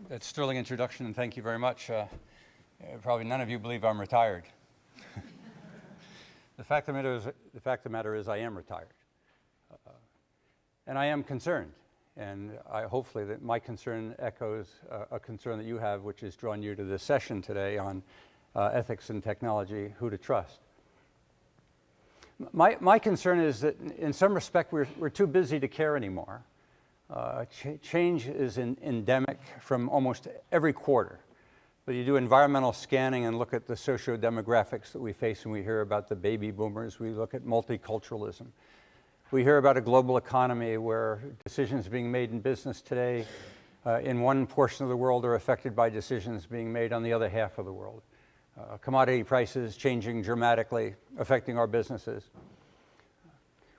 That sterling introduction, and thank you very much. Probably none of you believe I'm retired. The fact of the matter is I am retired. And I am concerned. And hopefully that my concern echoes a concern that you have, which has drawn you to this session today on ethics and technology, who to trust. My concern is that in some respect we're too busy to care anymore. Change is endemic from almost every quarter. But you do environmental scanning and look at the socio-demographics that we face, and we hear about the baby boomers. We look at multiculturalism. We hear about a global economy where decisions being made in business today in one portion of the world are affected by decisions being made on the other half of the world. Commodity prices changing dramatically, affecting our businesses.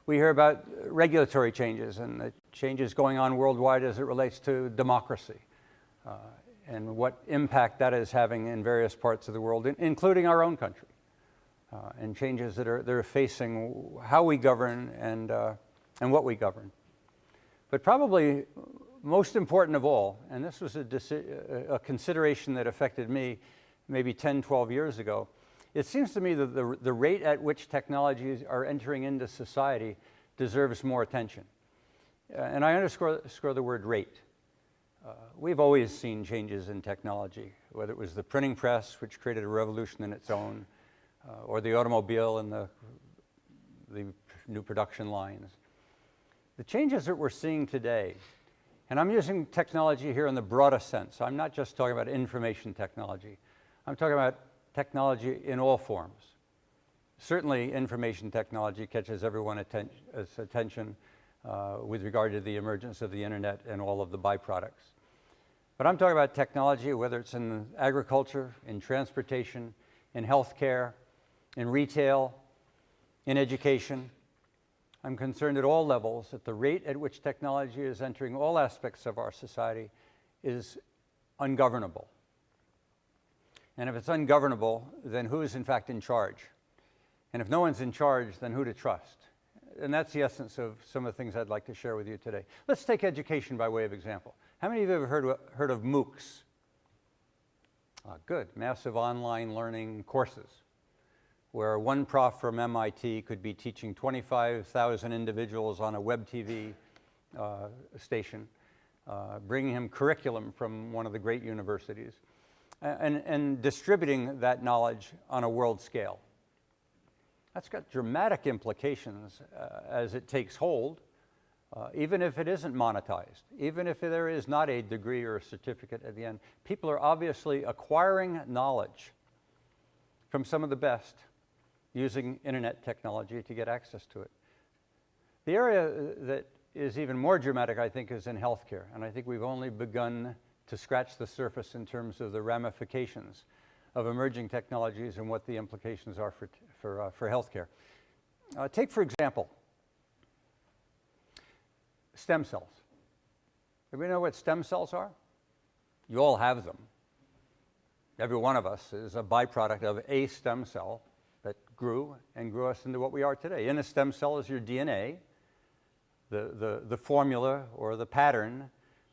We hear about regulatory changes and the changes going on worldwide as it relates to democracy and what impact that is having in various parts of the world, including our own country, and changes that are facing how we govern and what we govern. But probably most important of all, and this was a consideration that affected me maybe 10, 12 years ago, it seems to me that the rate at which technologies are entering into society deserves more attention. And I underscore the word rate. We've always seen changes in technology, whether it was the printing press, which created a revolution in its own, or the automobile and the new production lines. The changes that we're seeing today, and I'm using technology here in the broadest sense. I'm not just talking about information technology. I'm talking about technology in all forms. Certainly, information technology catches everyone's attention with regard to the emergence of the internet and all of the byproducts. But I'm talking about technology, whether it's in agriculture, in transportation, in healthcare, in retail, in education. I'm concerned at all levels that the rate at which technology is entering all aspects of our society is ungovernable. And if it's ungovernable, then who is in fact in charge? And if no one's in charge, then who to trust? And that's the essence of some of the things I'd like to share with you today. Let's take education by way of example. How many of you have ever heard of MOOCS? Good, massive online learning courses, where one prof from MIT could be teaching 25,000 individuals on a web TV station, bringing him curriculum from one of the great universities, and distributing that knowledge on a world scale. That's got dramatic implications as it takes hold, even if it isn't monetized, even if there is not a degree or a certificate at the end. People are obviously acquiring knowledge from some of the best using internet technology to get access to it. The area that is even more dramatic, I think, is in healthcare, and I think we've only begun to scratch the surface in terms of the ramifications of emerging technologies and what the implications are for healthcare. Take, for example, stem cells. Everybody know what stem cells are? You all have them. Every one of us is a byproduct of a stem cell that grew us into what we are today. In a stem cell is your DNA, the formula or the pattern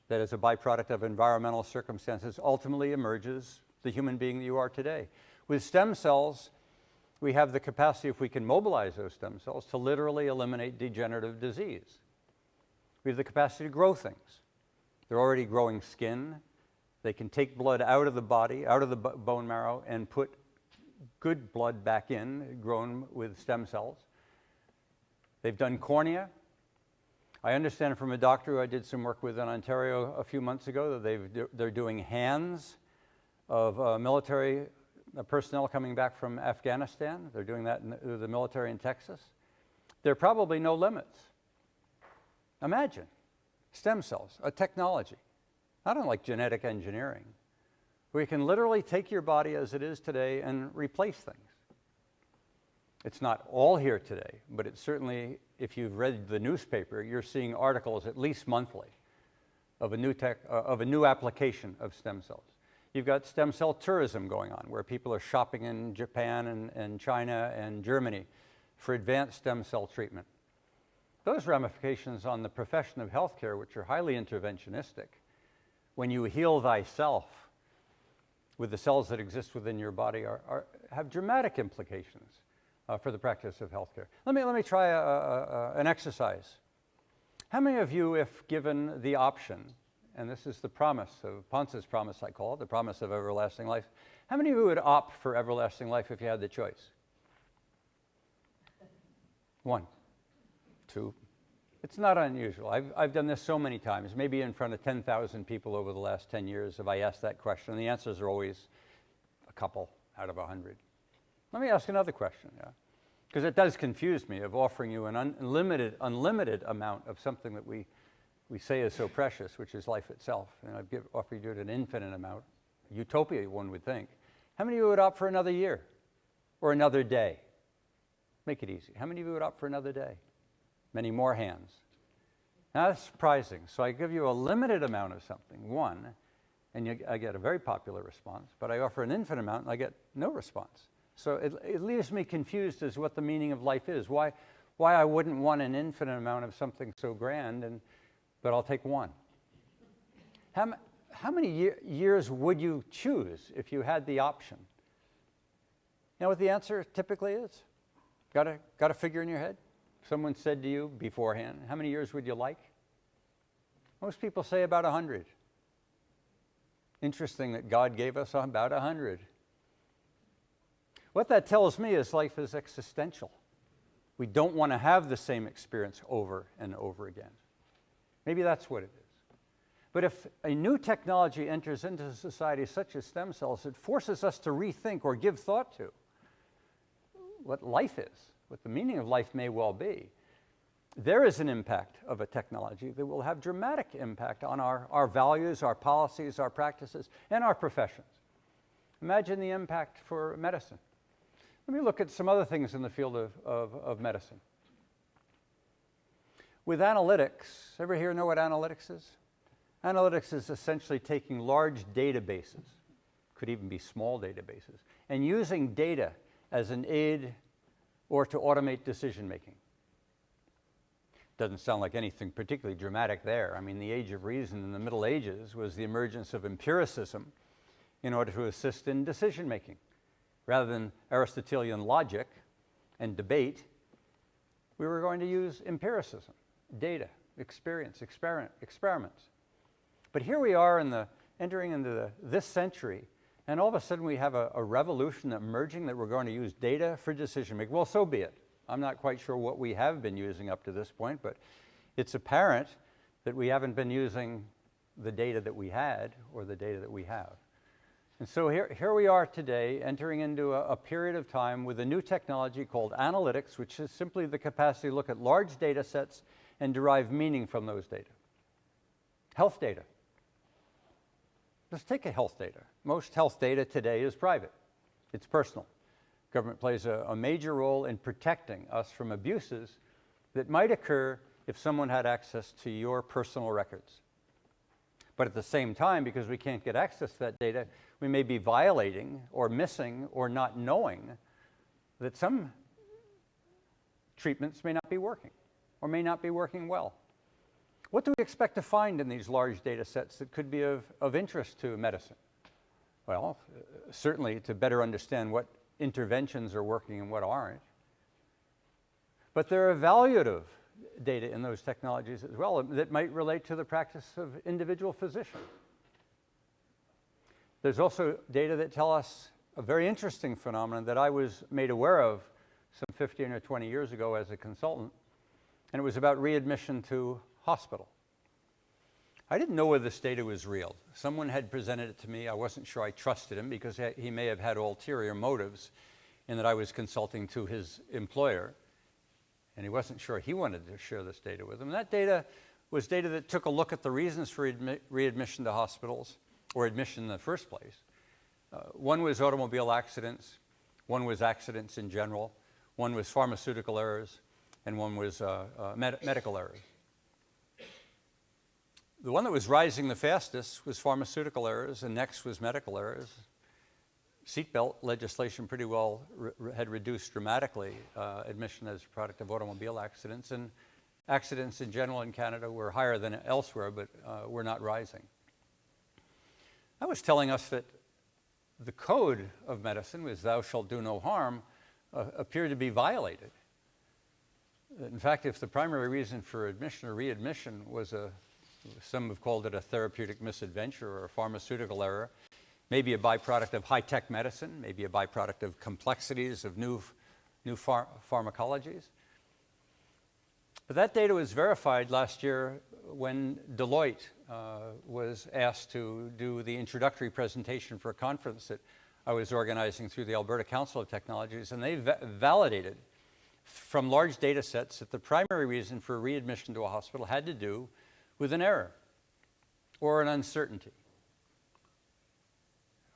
that is a byproduct of environmental circumstances ultimately emerges the human being that you are today. With stem cells, we have the capacity, if we can mobilize those stem cells, to literally eliminate degenerative disease. We have the capacity to grow things. They're already growing skin. They can take blood out of the body, out of the bone marrow, and put good blood back in, grown with stem cells. They've done cornea. I understand from a doctor who I did some work with in Ontario a few months ago that they're doing hands of military personnel coming back from Afghanistan. They're doing that in the military in Texas. There are probably no limits. Imagine stem cells, a technology, not unlike genetic engineering, where you can literally take your body as it is today and replace things. It's not all here today, but it's certainly, if you've read the newspaper, you're seeing articles at least monthly of a new application of stem cells. You've got stem cell tourism going on, where people are shopping in Japan and China and Germany for advanced stem cell treatment. Those ramifications on the profession of healthcare, which are highly interventionistic, when you heal thyself with the cells that exist within your body have dramatic implications for the practice of healthcare. Let me try an exercise. How many of you, if given the option, and this is the promise of Ponce's promise, I call it, the promise of everlasting life, how many of you would opt for everlasting life if you had the choice? 1, 2. It's not unusual. I've done this so many times, maybe in front of 10,000 people over the last 10 years have I asked that question, and the answers are always a couple out of 100. Let me ask another question, because it does confuse me of offering you an unlimited amount of something that we say is so precious, which is life itself, and I've offered you an infinite amount. Utopia, one would think. How many of you would opt for another year or another day? Make it easy. How many of you would opt for another day? Many more hands. Now that's surprising. So I give you a limited amount of something, 1, and I get a very popular response, but I offer an infinite amount and I get no response. So it leaves me confused as to what the meaning of life is. Why I wouldn't want an infinite amount of something so grand, but I'll take 1. How many years would you choose if you had the option? You know what the answer typically is? Got a figure in your head? Someone said to you beforehand, how many years would you like? Most people say about 100. Interesting that God gave us about 100. What that tells me is life is existential. We don't want to have the same experience over and over again. Maybe that's what it is. But if a new technology enters into society such as stem cells, it forces us to rethink or give thought to what life is, what the meaning of life may well be. There is an impact of a technology that will have dramatic impact on our values, our policies, our practices, and our professions. Imagine the impact for medicine. Let me look at some other things in the field of medicine. With analytics, ever here know what analytics is? Analytics is essentially taking large databases, could even be small databases, and using data as an aid or to automate decision making. Doesn't sound like anything particularly dramatic there. I mean, the age of reason in the Middle Ages was the emergence of empiricism in order to assist in decision making. Rather than Aristotelian logic and debate, we were going to use empiricism, data, experience, experiments. But here we are entering into this century, and all of a sudden we have a revolution emerging that we're going to use data for decision making. Well, so be it. I'm not quite sure what we have been using up to this point, but it's apparent that we haven't been using the data that we had or the data that we have. And so here we are today entering into a period of time with a new technology called analytics, which is simply the capacity to look at large data sets and derive meaning from those data. Health data. Let's take a health data. Most health data today is private. It's personal. Government plays a major role in protecting us from abuses that might occur if someone had access to your personal records. But at the same time, because we can't get access to that data, we may be violating or missing or not knowing that some treatments may not be working or may not be working well. What do we expect to find in these large data sets that could be of interest to medicine? Well, certainly to better understand what interventions are working and what aren't. But there are evaluative data in those technologies as well that might relate to the practice of individual physicians. There's also data that tell us a very interesting phenomenon that I was made aware of some 15 or 20 years ago as a consultant, and it was about readmission to hospital. I didn't know whether this data was real. Someone had presented it to me. I wasn't sure I trusted him because he may have had ulterior motives in that I was consulting to his employer, and he wasn't sure he wanted to share this data with him. And that data was data that took a look at the reasons for readmission to hospitals, or admission in the first place. One was automobile accidents, one was accidents in general, one was pharmaceutical errors, and one was medical errors. The one that was rising the fastest was pharmaceutical errors, and next was medical errors. Seatbelt legislation pretty well had reduced dramatically admission as a product of automobile accidents, and accidents in general in Canada were higher than elsewhere, but were not rising. That was telling us that the code of medicine, was thou shalt do no harm, appeared to be violated. In fact, if the primary reason for admission or readmission was some have called it a therapeutic misadventure or a pharmaceutical error, maybe a byproduct of high-tech medicine, maybe a byproduct of complexities of new pharmacologies. But that data was verified last year when Deloitte was asked to do the introductory presentation for a conference that I was organizing through the Alberta Council of Technologies, and they validated from large data sets that the primary reason for readmission to a hospital had to do with an error or an uncertainty.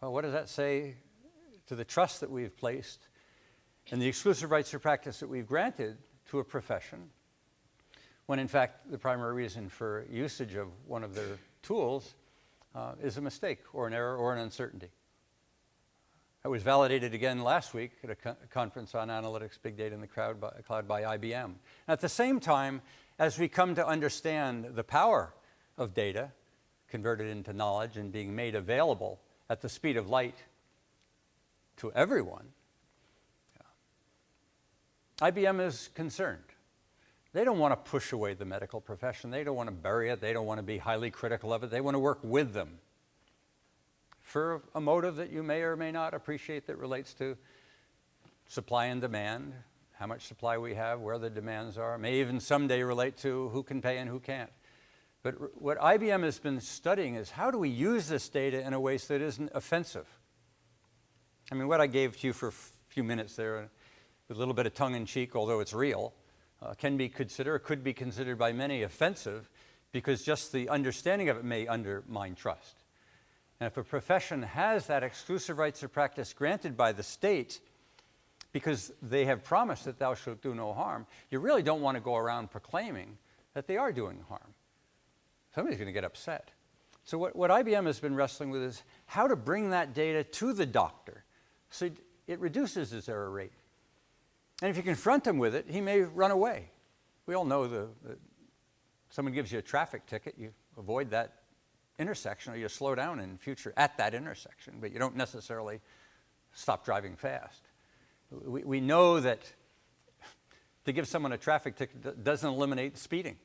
Well, what does that say to the trust that we've placed and the exclusive rights of practice that we've granted to a profession, when in fact the primary reason for usage of one of their tools is a mistake or an error or an uncertainty? That was validated again last week at a conference on analytics, big data in the cloud by IBM. At the same time, as we come to understand the power of data converted into knowledge and being made available at the speed of light to everyone, IBM is concerned. They don't want to push away the medical profession. They don't want to bury it. They don't want to be highly critical of it. They want to work with them for a motive that you may or may not appreciate that relates to supply and demand, how much supply we have, where the demands are, may even someday relate to who can pay and who can't. But what IBM has been studying is how do we use this data in a way so that it isn't offensive? I mean, what I gave to you for a few minutes there, with a little bit of tongue-in-cheek, although it's real, can be considered, or could be considered by many offensive, because just the understanding of it may undermine trust. And if a profession has that exclusive rights of practice granted by the state because they have promised that thou shalt do no harm, you really don't want to go around proclaiming that they are doing harm. Somebody's going to get upset. So what IBM has been wrestling with is how to bring that data to the doctor so it reduces his error rate. And if you confront him with it, he may run away. We all know someone gives you a traffic ticket, you avoid that intersection, or you slow down in future at that intersection, but you don't necessarily stop driving fast. We know that to give someone a traffic ticket doesn't eliminate speeding.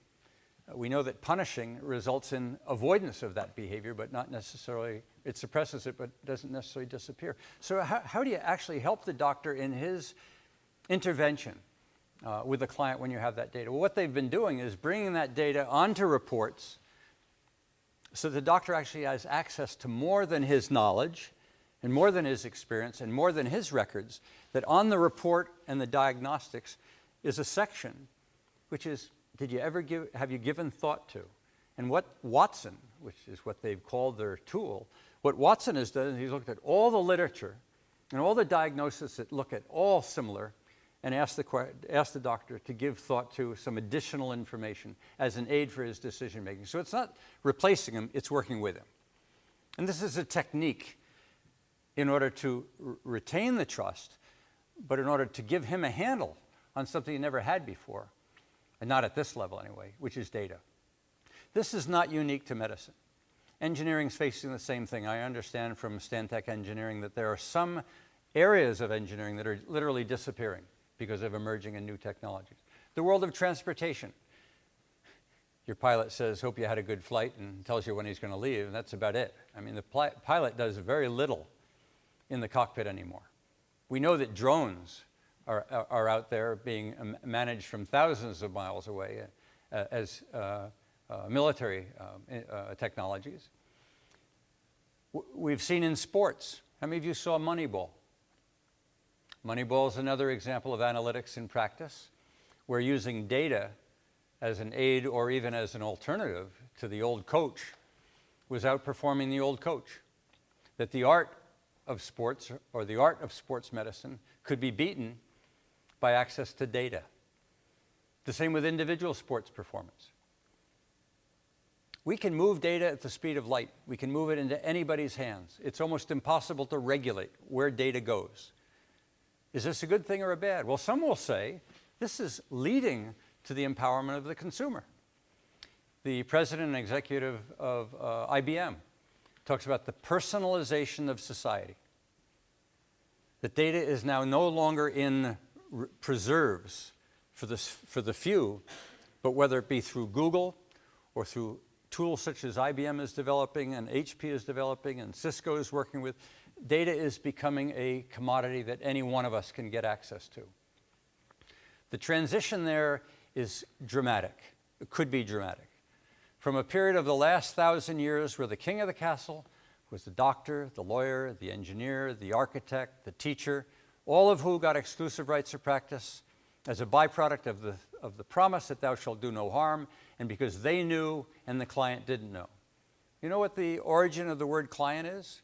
We know that punishing results in avoidance of that behavior, but not necessarily, it suppresses it, but doesn't necessarily disappear. So how do you actually help the doctor in his intervention with the client when you have that data? Well, what they've been doing is bringing that data onto reports so the doctor actually has access to more than his knowledge and more than his experience and more than his records, that on the report and the diagnostics is a section which is, have you given thought to? And what Watson, which is what they've called their tool, what Watson has done is he's looked at all the literature and all the diagnoses that look at all similar and ask the doctor to give thought to some additional information as an aid for his decision making. So it's not replacing him, it's working with him. And this is a technique in order to retain the trust, but in order to give him a handle on something he never had before, and not at this level anyway, which is data. This is not unique to medicine. Engineering's facing the same thing. I understand from Stantec Engineering that there are some areas of engineering that are literally disappearing because of emerging and new technologies. The world of transportation. Your pilot says, hope you had a good flight, and tells you when he's going to leave, and that's about it. I mean, the pilot does very little in the cockpit anymore. We know that drones are out there being managed from thousands of miles away as military technologies. We've seen in sports. How many of you saw Moneyball? Moneyball is another example of analytics in practice, where using data as an aid or even as an alternative to the old coach was outperforming the old coach. That the art of sports or the art of sports medicine could be beaten by access to data. The same with individual sports performance. We can move data at the speed of light. We can move it into anybody's hands. It's almost impossible to regulate where data goes. Is this a good thing or a bad? Well, some will say this is leading to the empowerment of the consumer. The president and executive of IBM talks about the personalization of society. That data is now no longer in preserves for the few, but whether it be through Google or through tools such as IBM is developing and HP is developing and Cisco is working with, data is becoming a commodity that any one of us can get access to. The transition there is dramatic. It could be dramatic. From a period of the last 1,000 years where the king of the castle was the doctor, the lawyer, the engineer, the architect, the teacher, all of who got exclusive rights of practice as a byproduct of the promise that thou shalt do no harm, and because they knew and the client didn't know. You know what the origin of the word client is?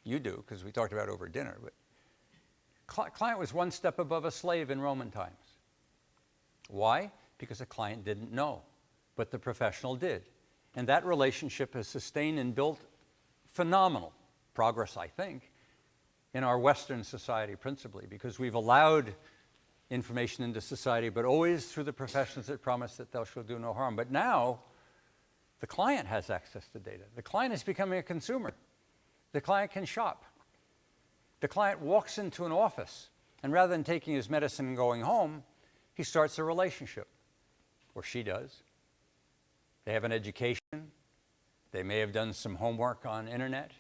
You do, because we talked about it over dinner. But client was one step above a slave in Roman times. Why? Because a client didn't know, but the professional did. And that relationship has sustained and built phenomenal progress, I think, in our Western society principally, because we've allowed information into society, but always through the professions that promise that thou shalt do no harm. But now, the client has access to data. The client is becoming a consumer. The client can shop. The client walks into an office, and rather than taking his medicine and going home, he starts a relationship, or she does. They have an education. They may have done some homework on internet.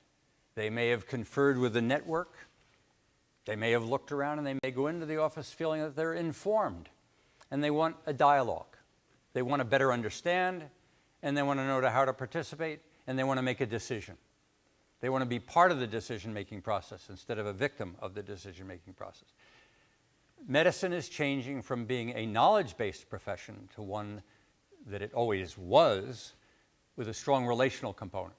They may have conferred with the network. They may have looked around, and they may go into the office feeling that they're informed, and they want a dialogue. They want to better understand, and they want to know how to participate, and they want to make a decision. They want to be part of the decision-making process instead of a victim of the decision-making process. Medicine is changing from being a knowledge-based profession to one that it always was, with a strong relational component.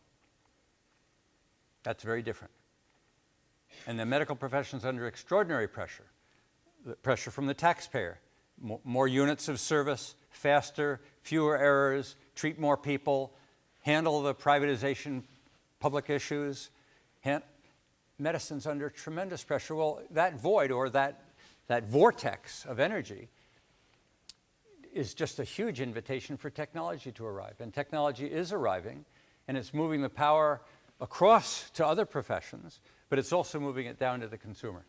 That's very different. And the medical profession is under extraordinary pressure. The pressure from the taxpayer. More units of service, faster, fewer errors, treat more people, handle the privatization, public issues. Medicine's under tremendous pressure. Well, that void, or that vortex of energy, is just a huge invitation for technology to arrive. And technology is arriving, and it's moving the power across to other professions, but it's also moving it down to the consumer.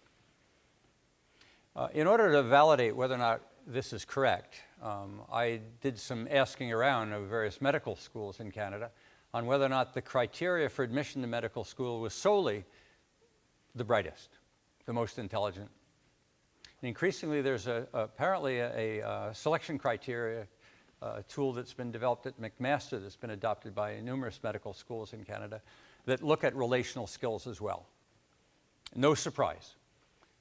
In order to validate whether or not this is correct, I did some asking around of various medical schools in Canada on whether or not the criteria for admission to medical school was solely the brightest, the most intelligent. And increasingly, there's apparently a selection criteria tool that's been developed at McMaster that's been adopted by numerous medical schools in Canada that look at relational skills as well. No surprise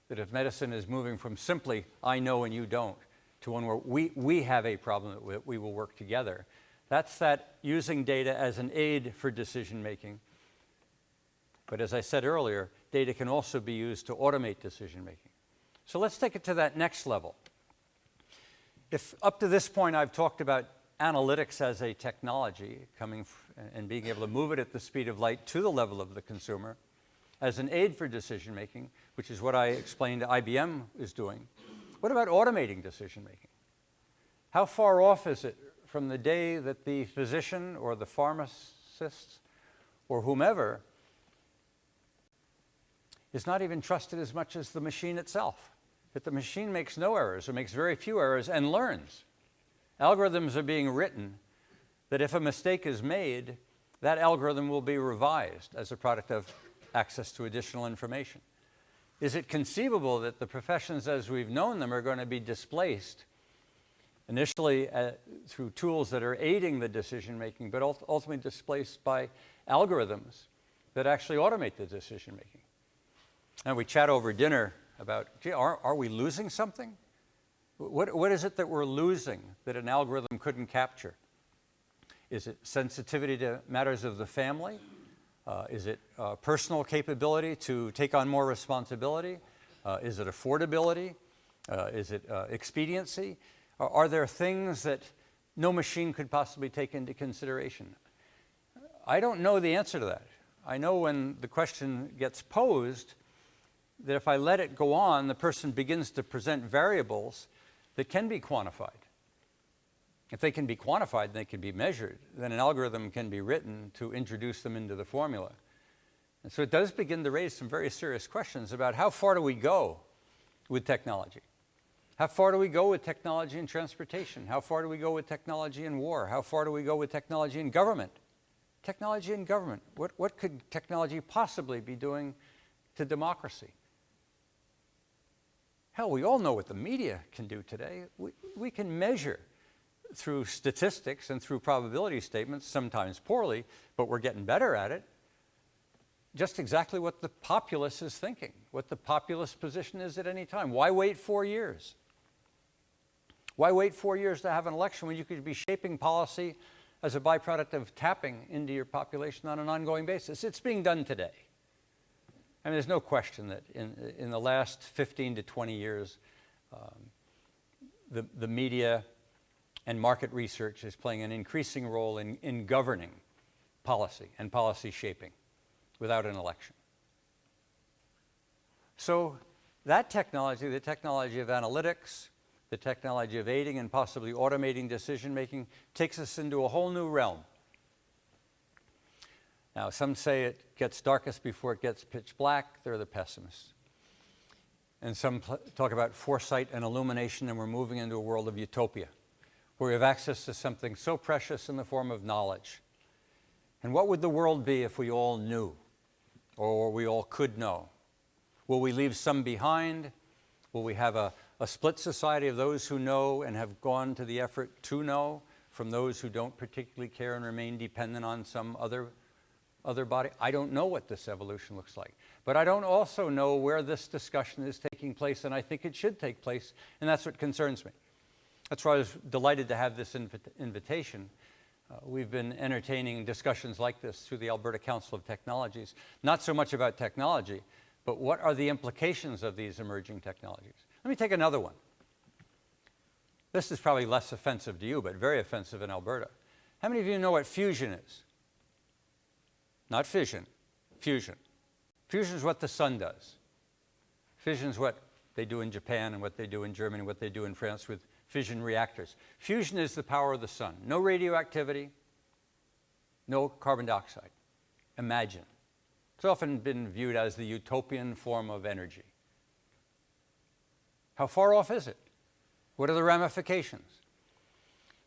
that if medicine is moving from simply I know and you don't to one where we have a problem that we will work together, that's that using data as an aid for decision making. But as I said earlier, data can also be used to automate decision making. So let's take it to that next level. If up to this point I've talked about analytics as a technology and being able to move it at the speed of light to the level of the consumer as an aid for decision making, which is what I explained IBM is doing, what about automating decision making? How far off is it from the day that the physician or the pharmacist or whomever is not even trusted as much as the machine itself? That the machine makes no errors or makes very few errors and learns. Algorithms are being written that if a mistake is made, that algorithm will be revised as a product of access to additional information. Is it conceivable that the professions as we've known them are going to be displaced initially through tools that are aiding the decision making, but ultimately displaced by algorithms that actually automate the decision making? And we chat over dinner about, gee, are we losing something? What is it that we're losing that an algorithm couldn't capture? Is it sensitivity to matters of the family? Is it personal capability to take on more responsibility? Is it affordability? Is it expediency? Are there things that no machine could possibly take into consideration? I don't know the answer to that. I know when the question gets posed, that if I let it go on, the person begins to present variables that can be quantified. If they can be quantified and they can be measured, then an algorithm can be written to introduce them into the formula. And so it does begin to raise some very serious questions about how far do we go with technology? How far do we go with technology in transportation? How far do we go with technology in war? How far do we go with technology in government? Technology in government. What could technology possibly be doing to democracy? Hell, we all know what the media can do today. We can measure through statistics and through probability statements, sometimes poorly, but we're getting better at it, just exactly what the populace is thinking, what the populace position is at any time. Why wait 4 years? Why wait 4 years to have an election when you could be shaping policy as a byproduct of tapping into your population on an ongoing basis? It's being done today. I mean, there's no question that in the last 15 to 20 years, the media and market research is playing an increasing role in governing policy and policy shaping without an election. So that technology, the technology of analytics, the technology of aiding and possibly automating decision-making, takes us into a whole new realm. Now, some say it gets darkest before it gets pitch black. They're the pessimists. And some talk about foresight and illumination, and we're moving into a world of utopia, where we have access to something so precious in the form of knowledge. And what would the world be if we all knew, or we all could know? Will we leave some behind? Will we have a split society of those who know and have gone to the effort to know from those who don't particularly care and remain dependent on some other body? I don't know what this evolution looks like. But I don't also know where this discussion is taking place, and I think it should take place, and that's what concerns me. That's why I was delighted to have this invitation. We've been entertaining discussions like this through the Alberta Council of Technologies, not so much about technology, but what are the implications of these emerging technologies? Let me take another one. This is probably less offensive to you, but very offensive in Alberta. How many of you know what fusion is? Not fission, fusion. Fusion is what the sun does. Fission is what they do in Japan and what they do in Germany, what they do in France with fission reactors. Fusion is the power of the sun. No radioactivity, no carbon dioxide. Imagine. It's often been viewed as the utopian form of energy. How far off is it? What are the ramifications?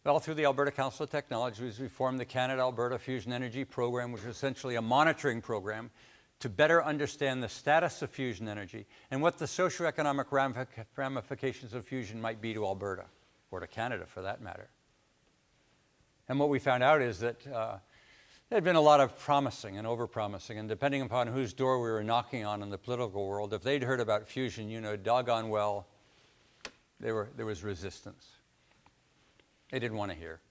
Well, through the Alberta Council of Technologies, we formed the Canada-Alberta Fusion Energy Program, which is essentially a monitoring program to better understand the status of fusion energy and what the socioeconomic ramifications of fusion might be to Alberta, or to Canada for that matter. And what we found out is that there had been a lot of promising and over-promising, and depending upon whose door we were knocking on in the political world, if they'd heard about fusion, you know doggone well there was resistance. They didn't want to hear.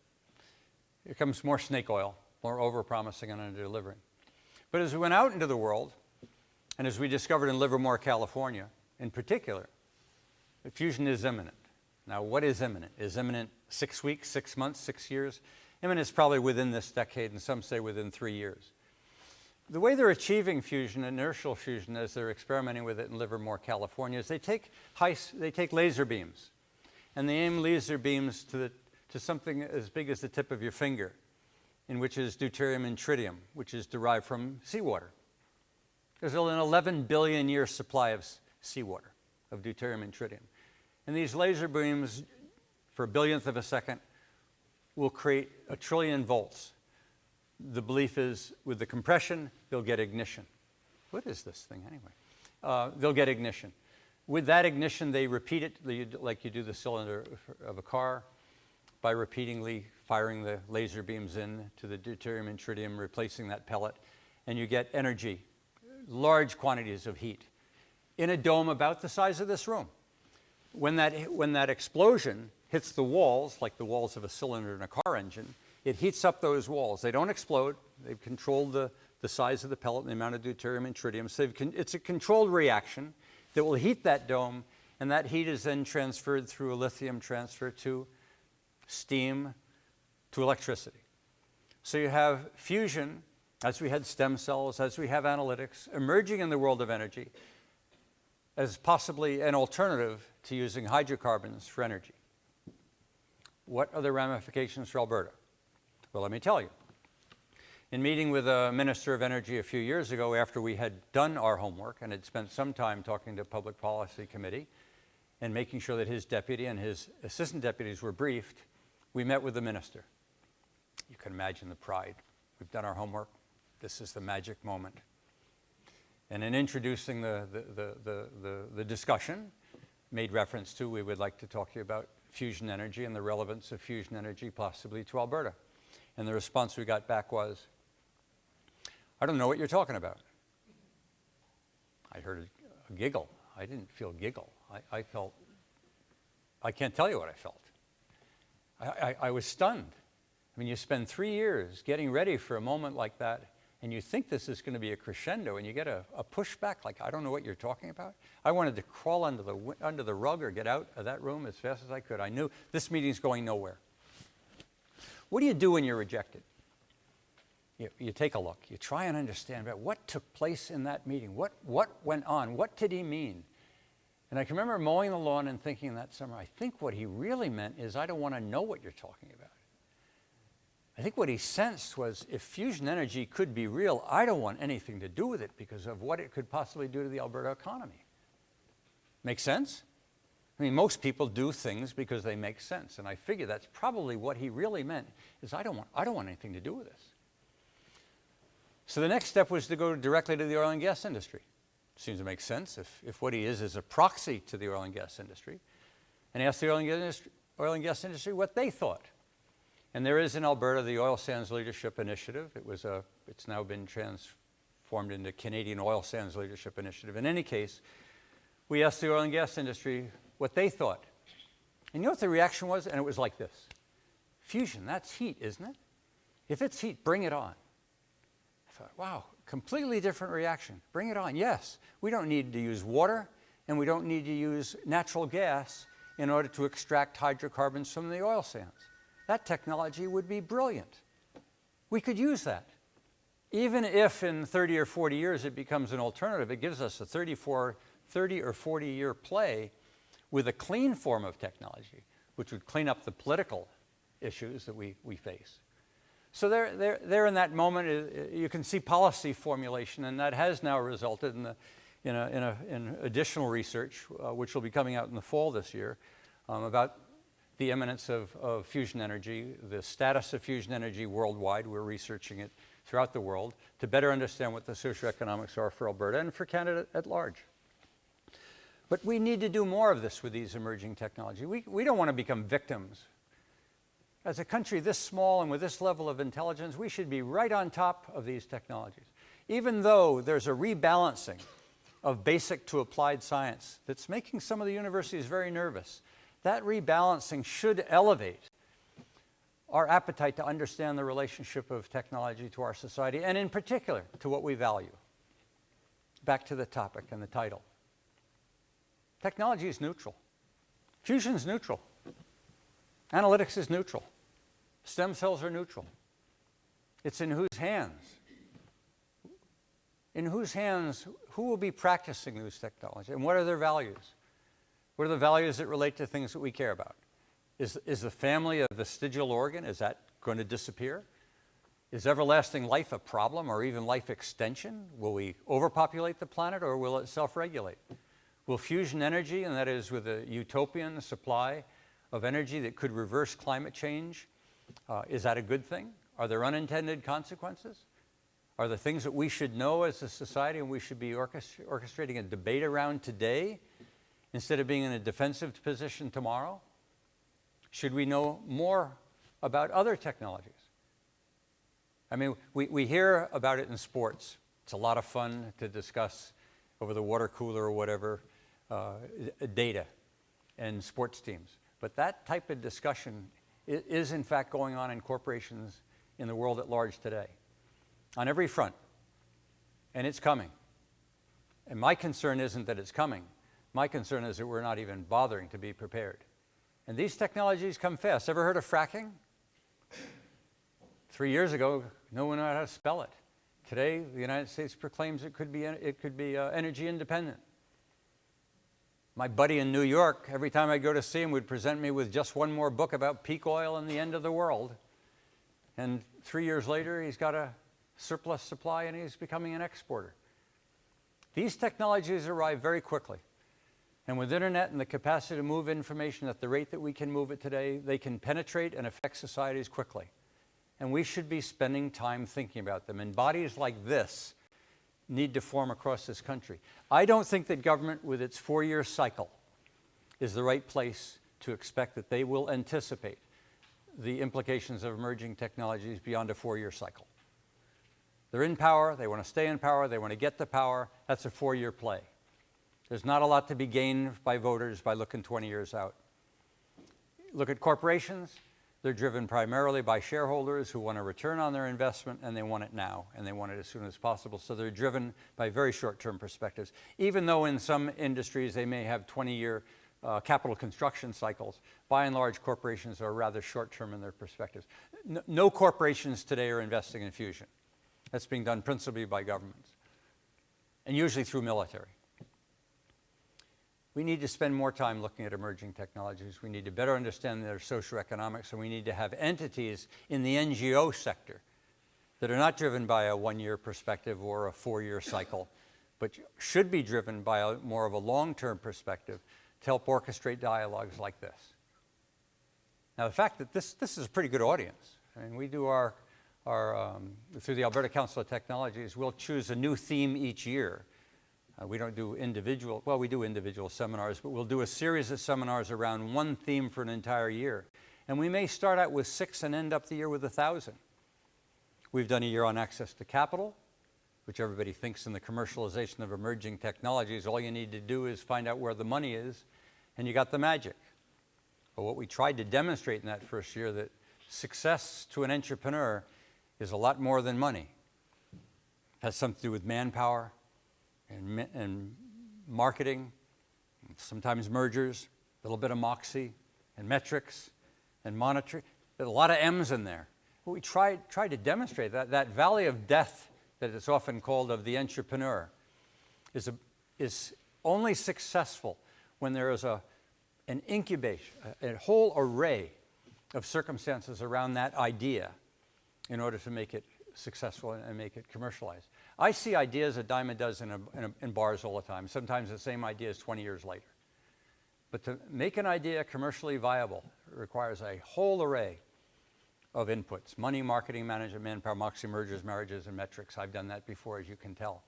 Here comes more snake oil, more over-promising and under-delivering. But as we went out into the world, and as we discovered in Livermore, California, in particular, that fusion is imminent. Now, what is imminent? Is imminent 6 weeks, 6 months, 6 years? Imminent is probably within this decade, and some say within 3 years. The way they're achieving fusion, inertial fusion, as they're experimenting with it in Livermore, California, is they take laser beams, and they aim laser beams to something as big as the tip of your finger, in which is deuterium and tritium, which is derived from seawater. There's an 11 billion year supply of seawater, of deuterium and tritium. And these laser beams, for a billionth of a second, will create 1 trillion volts. The belief is with the compression, they'll get ignition. What is this thing anyway? They'll get ignition. With that ignition, they repeat it like you do the cylinder of a car, by repeatedly firing the laser beams in to the deuterium and tritium, replacing that pellet, and you get energy, large quantities of heat, in a dome about the size of this room. When that explosion hits the walls, like the walls of a cylinder in a car engine, it heats up those walls. They don't explode. They've controlled the size of the pellet and the amount of deuterium and tritium. So it's a controlled reaction that will heat that dome, and that heat is then transferred through a lithium transfer to steam to electricity. So you have fusion, as we had stem cells, as we have analytics, emerging in the world of energy as possibly an alternative to using hydrocarbons for energy. What are the ramifications for Alberta? Well, let me tell you. In meeting with a Minister of Energy a few years ago, after we had done our homework and had spent some time talking to Public Policy Committee and making sure that his deputy and his assistant deputies were briefed, we met with the minister. You can imagine the pride. We've done our homework. This is the magic moment. And in introducing the discussion, made reference to, we would like to talk to you about fusion energy and the relevance of fusion energy possibly to Alberta. And the response we got back was, I don't know what you're talking about. I heard a giggle. I didn't feel giggle. I felt, I can't tell you what I felt. I was stunned. I mean, you spend 3 years getting ready for a moment like that, and you think this is going to be a crescendo, and you get a pushback like, I don't know what you're talking about. I wanted to crawl under the rug or get out of that room as fast as I could. I knew this meeting's going nowhere. What do you do when you're rejected? You take a look. You try and understand about what took place in that meeting. What went on? What did he mean? And I can remember mowing the lawn and thinking that summer, I think what he really meant is I don't want to know what you're talking about. I think what he sensed was if fusion energy could be real, I don't want anything to do with it because of what it could possibly do to the Alberta economy. Make sense? I mean, most people do things because they make sense. And I figure that's probably what he really meant is I don't want anything to do with this. So the next step was to go directly to the oil and gas industry. Seems to make sense if what he is a proxy to the oil and gas industry, and ask the oil and gas industry what they thought. And there is in Alberta the Oil Sands Leadership Initiative. It's now been transformed into Canadian Oil Sands Leadership Initiative. In any case, we asked the oil and gas industry what they thought. And you know what the reaction was? And it was like this. Fusion, that's heat, isn't it? If it's heat, bring it on. I thought, wow, completely different reaction. Bring it on. Yes, we don't need to use water, and we don't need to use natural gas in order to extract hydrocarbons from the oil sands. That technology would be brilliant. We could use that. Even if in 30 or 40 years it becomes an alternative, it gives us a 30 or 40 year play with a clean form of technology, which would clean up the political issues that we face. So there in that moment, you can see policy formulation, and that has now resulted in additional research, which will be coming out in the fall this year, about the eminence of fusion energy, the status of fusion energy worldwide. We're researching it throughout the world to better understand what the socioeconomics are for Alberta and for Canada at large. But we need to do more of this with these emerging technologies. We don't want to become victims. As a country this small and with this level of intelligence, we should be right on top of these technologies. Even though there's a rebalancing of basic to applied science that's making some of the universities very nervous, that rebalancing should elevate our appetite to understand the relationship of technology to our society, and in particular, to what we value. Back to the topic and the title. Technology is neutral. Fusion is neutral. Analytics is neutral. Stem cells are neutral. It's in whose hands? In whose hands, who will be practicing these technologies, and what are their values? What are the values that relate to things that we care about? Is the family a vestigial organ? Is that going to disappear? Is everlasting life a problem, or even life extension? Will we overpopulate the planet, or will it self-regulate? Will fusion energy, and that is with a utopian supply of energy that could reverse climate change, is that a good thing? Are there unintended consequences? Are there things that we should know as a society and we should be orchestrating a debate around today instead of being in a defensive position tomorrow? Should we know more about other technologies? I mean, we hear about it in sports. It's a lot of fun to discuss over the water cooler or whatever, data and sports teams. But that type of discussion is in fact going on in corporations in the world at large today, on every front, and it's coming. And my concern isn't that it's coming. My concern is that we're not even bothering to be prepared. And these technologies come fast. Ever heard of fracking? 3 years ago, no one knew how to spell it. Today, the United States proclaims it could be energy independent. My buddy in New York, every time I go to see him, would present me with just one more book about peak oil and the end of the world. And 3 years later, he's got a surplus supply and he's becoming an exporter. These technologies arrive very quickly. And with internet and the capacity to move information at the rate that we can move it today, they can penetrate and affect societies quickly. And we should be spending time thinking about them. And bodies like this need to form across this country. I don't think that government with its 4-year cycle is the right place to expect that they will anticipate the implications of emerging technologies beyond a 4-year cycle. They're in power, they want to stay in power, they want to get the power. That's a 4-year play. There's not a lot to be gained by voters by looking 20 years out. Look at corporations. They're driven primarily by shareholders who want a return on their investment, and they want it now, and they want it as soon as possible. So they're driven by very short-term perspectives. Even though in some industries they may have 20-year capital construction cycles, by and large, corporations are rather short-term in their perspectives. No corporations today are investing in fusion. That's being done principally by governments, and usually through military. We need to spend more time looking at emerging technologies. We need to better understand their socioeconomics, and we need to have entities in the NGO sector that are not driven by a 1-year perspective or a 4-year cycle, but should be driven by more of a long-term perspective to help orchestrate dialogues like this. Now, the fact that this is a pretty good audience. I mean, we do through the Alberta Council of Technologies, we'll choose a new theme each year. We don't do individual, well, we do individual seminars, but we'll do a series of seminars around one theme for an entire year. And we may start out with 6 and end up the year with 1,000. We've done a year on access to capital, which everybody thinks in the commercialization of emerging technologies, all you need to do is find out where the money is, and you got the magic. But what we tried to demonstrate in that first year, that success to an entrepreneur is a lot more than money. It has something to do with manpower, and marketing, sometimes mergers, a little bit of moxie, and metrics, and monitoring. There's a lot of M's in there. But we tried to demonstrate that valley of death that is often called of the entrepreneur is only successful when there is an incubation, a whole array of circumstances around that idea in order to make it successful and make it commercialized. I see ideas a dime a dozen in bars all the time. Sometimes the same idea is 20 years later. But to make an idea commercially viable requires a whole array of inputs: money, marketing, management, manpower, moxie, mergers, marriages, and metrics. I've done that before, as you can tell.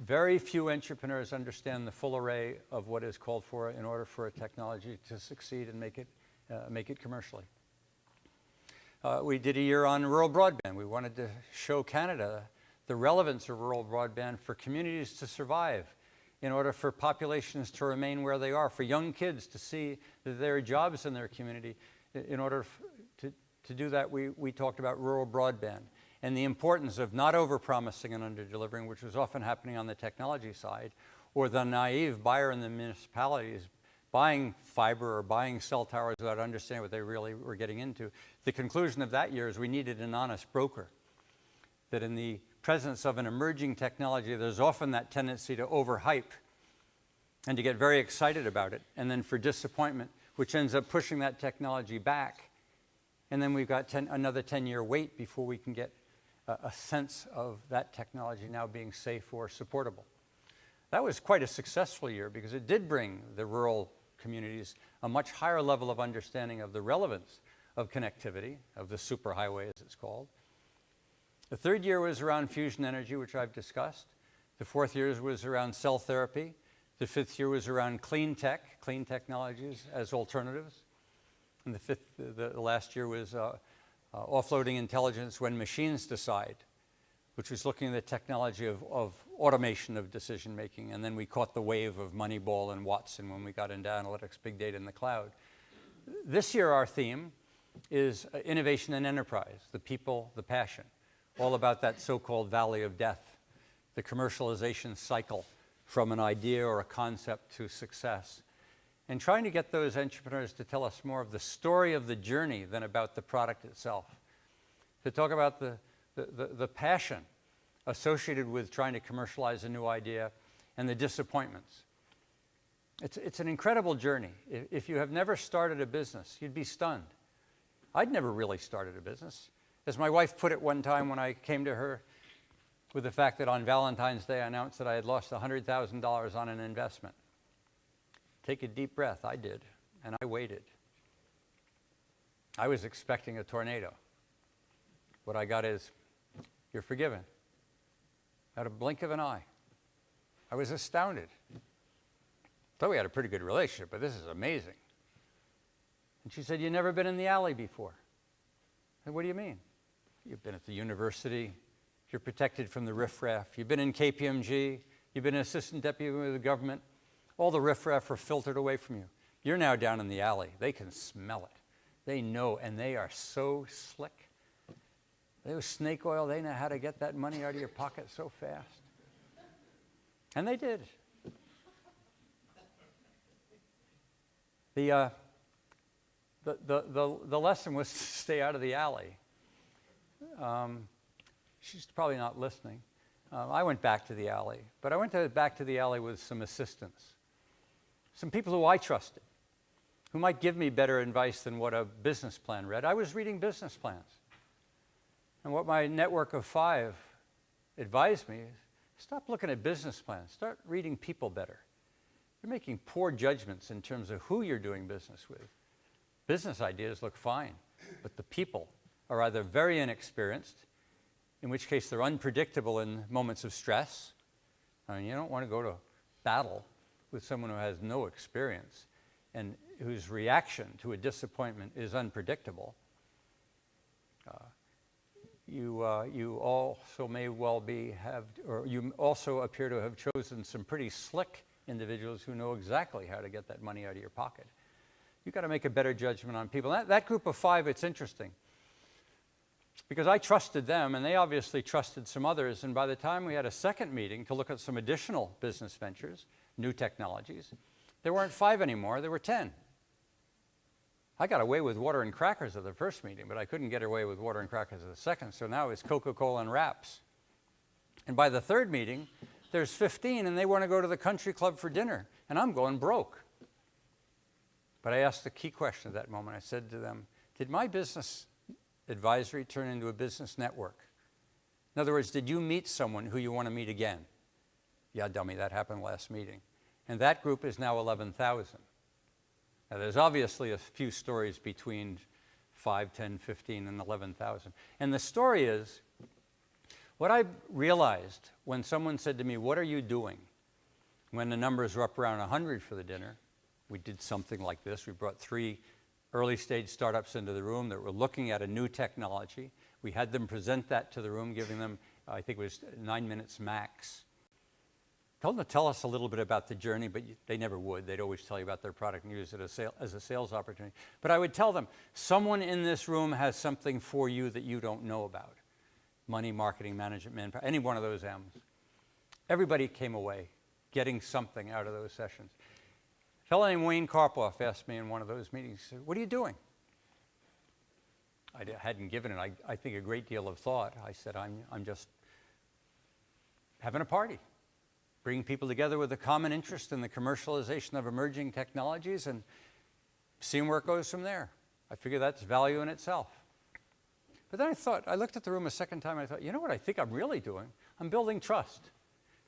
Very few entrepreneurs understand the full array of what is called for in order for a technology to succeed and make it commercially. We did a year on rural broadband. We wanted to show Canada the relevance of rural broadband for communities to survive, in order for populations to remain where they are, for young kids to see that there are jobs in their community. In order to do that, we talked about rural broadband and the importance of not over-promising and under-delivering, which was often happening on the technology side, or the naive buyer in the municipalities buying fiber or buying cell towers without understanding what they really were getting into. The conclusion of that year is we needed an honest broker. That in the presence of an emerging technology, there's often that tendency to overhype and to get very excited about it, and then for disappointment, which ends up pushing that technology back. And then we've got another 10-year wait before we can get a sense of that technology now being safe or supportable. That was quite a successful year because it did bring the rural communities a much higher level of understanding of the relevance of connectivity, of the superhighway as it's called. The third year was around fusion energy, which I've discussed. The fourth year was around cell therapy. The fifth year was around clean technologies as alternatives. And the last year was offloading intelligence when machines decide, which was looking at the technology of automation of decision making. And then we caught the wave of Moneyball and Watson when we got into analytics, big data in the cloud. This year our theme is innovation and enterprise, the people, the passion, all about that so-called valley of death, the commercialization cycle from an idea or a concept to success. And trying to get those entrepreneurs to tell us more of the story of the journey than about the product itself. To talk about the passion associated with trying to commercialize a new idea and the disappointments It's an incredible journey. If you have never started a business, you'd be stunned. I'd never really started a business. As my wife put it one time when I came to her with the fact that on Valentine's Day I announced that I had lost $100,000 on an investment. Take a deep breath. I did, and I waited. I was expecting a tornado. What I got is, you're forgiven. At a blink of an eye. I was astounded. Thought we had a pretty good relationship, but this is amazing. And she said, you've never been in the alley before. I said, what do you mean? You've been at the university. You're protected from the riffraff. You've been in KPMG. You've been an assistant deputy with the government. All the riffraff are filtered away from you. You're now down in the alley. They can smell it. They know, and they are so slick. They was snake oil. They know how to get that money out of your pocket so fast. And they did. The lesson was to stay out of the alley. She's probably not listening. I went back to the alley, but I went back to the alley with some assistants, some people who I trusted, who might give me better advice than what a business plan read. I was reading business plans. And what my network of 5 advised me is, stop looking at business plans. Start reading people better. You're making poor judgments in terms of who you're doing business with. Business ideas look fine, but the people are either very inexperienced, in which case they're unpredictable in moments of stress. I mean, you don't want to go to battle with someone who has no experience and whose reaction to a disappointment is unpredictable. You also may well you also appear to have chosen some pretty slick individuals who know exactly how to get that money out of your pocket. You've got to make a better judgment on people. That group of 5, it's interesting. Because I trusted them, and they obviously trusted some others, and by the time we had a second meeting to look at some additional business ventures, new technologies, there weren't 5 anymore, there were 10. I got away with water and crackers at the first meeting, but I couldn't get away with water and crackers at the second, so now it's Coca-Cola and wraps. And by the third meeting, there's 15, and they want to go to the country club for dinner, and I'm going broke. But I asked the key question at that moment. I said to them, did my business advisory turn into a business network? In other words, did you meet someone who you want to meet again? Yeah, dummy, that happened last meeting. And that group is now 11,000. Now, there's obviously a few stories between 5, 10, 15, and 11,000. And the story is, what I realized when someone said to me, what are you doing? When the numbers were up around 100 for the dinner, we did something like this. We brought 3 early-stage startups into the room that were looking at a new technology. We had them present that to the room, giving them, I think it was 9 minutes max. Told them to tell us a little bit about the journey, but they never would. They'd always tell you about their product and use it as a sales opportunity. But I would tell them, someone in this room has something for you that you don't know about. Money, marketing, management, manpower, any one of those M's. Everybody came away getting something out of those sessions. A fellow named Wayne Karpoff asked me in one of those meetings, he said, what are you doing? I hadn't given it, I think, a great deal of thought. I said, I'm just having a party, bringing people together with a common interest in the commercialization of emerging technologies and seeing where it goes from there. I figure that's value in itself. But then I looked at the room a second time, and I thought, you know what I think I'm really doing? I'm building trust.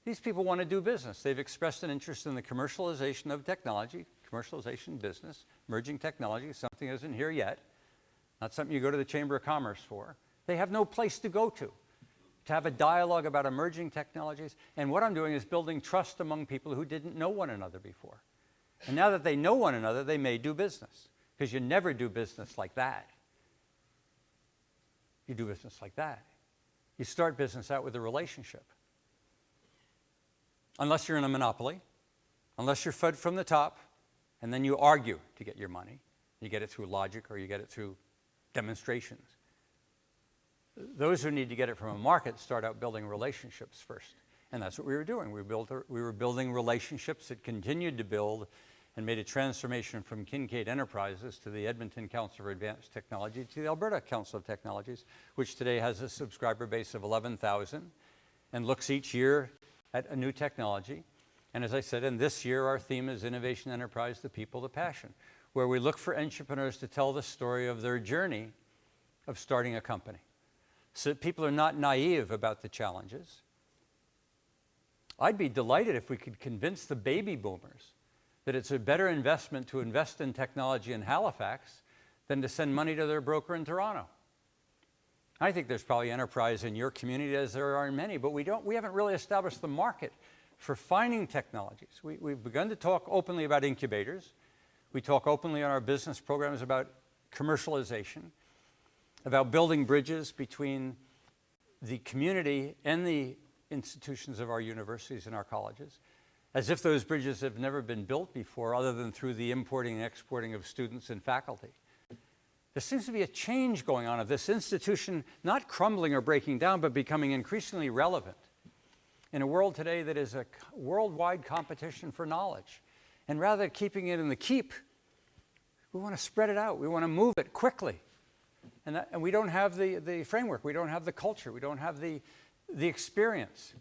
These people want to do business. They've expressed an interest in the commercialization of technology, commercialization business, emerging technology, something that isn't here yet, not something you go to the Chamber of Commerce for. They have no place to go to have a dialogue about emerging technologies. And what I'm doing is building trust among people who didn't know one another before. And now that they know one another, they may do business, because you never do business like that. You do business like that. You start business out with a relationship. Unless you're in a monopoly, unless you're fed from the top, and then you argue to get your money. You get it through logic or you get it through demonstrations. Those who need to get it from a market start out building relationships first. And that's what we were doing. We were building relationships that continued to build and made a transformation from Kinkaide Enterprises to the Edmonton Council for Advanced Technology to the Alberta Council of Technologies, which today has a subscriber base of 11,000 and looks each year at a new technology. And as I said, in this year, our theme is Innovation Enterprise, the People, the Passion, where we look for entrepreneurs to tell the story of their journey of starting a company, so that people are not naive about the challenges. I'd be delighted if we could convince the baby boomers that it's a better investment to invest in technology in Halifax than to send money to their broker in Toronto. I think there's probably enterprise in your community, as there are in many, but we haven't really established the market for finding technologies. We've begun to talk openly about incubators. We talk openly on our business programs about commercialization, about building bridges between the community and the institutions of our universities and our colleges, as if those bridges have never been built before, other than through the importing and exporting of students and faculty. There seems to be a change going on of this institution not crumbling or breaking down, but becoming increasingly relevant in a world today that is a worldwide competition for knowledge. And rather than keeping it in the keep, we want to spread it out. We want to move it quickly. And we don't have the framework. We don't have the culture. We don't have the experience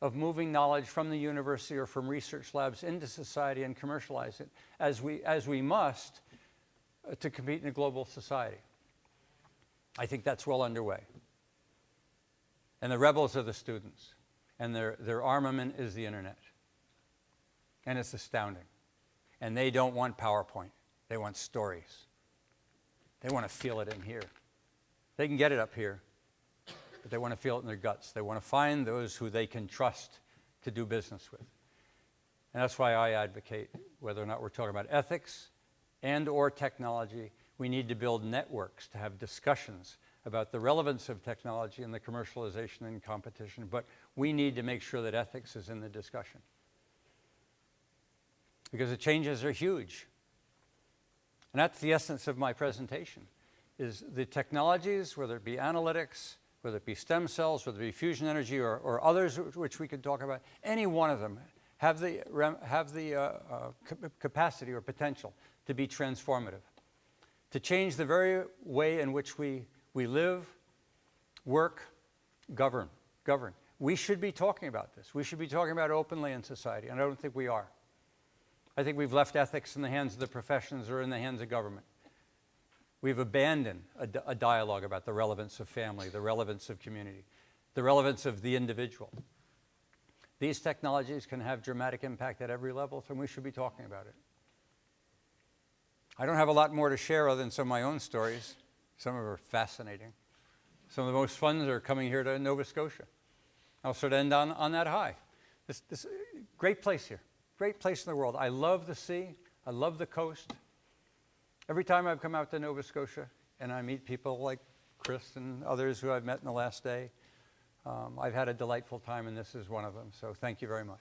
of moving knowledge from the university or from research labs into society and commercialize it as we must to compete in a global society. I think that's well underway. And the rebels are the students. And their armament is the internet. And it's astounding. And they don't want PowerPoint. They want stories. They want to feel it in here. They can get it up here, but they want to feel it in their guts. They want to find those who they can trust to do business with. And that's why I advocate, whether or not we're talking about ethics and or technology, we need to build networks to have discussions about the relevance of technology and the commercialization and competition, but we need to make sure that ethics is in the discussion. Because the changes are huge. And that's the essence of my presentation, is the technologies, whether it be analytics, whether it be stem cells, whether it be fusion energy or others which we could talk about, any one of them have the capacity or potential to be transformative, to change the very way in which we live, work, govern. We should be talking about this. We should be talking about it openly in society, and I don't think we are. I think we've left ethics in the hands of the professions or in the hands of government. We've abandoned a dialogue about the relevance of family, the relevance of community, the relevance of the individual. These technologies can have dramatic impact at every level, so we should be talking about it. I don't have a lot more to share other than some of my own stories. Some of them are fascinating. Some of the most fun are coming here to Nova Scotia. I'll sort of end on that high. This great place here, great place in the world. I love the sea. I love the coast. Every time I've come out to Nova Scotia and I meet people like Chris and others who I've met in the last day, I've had a delightful time, and this is one of them. So thank you very much.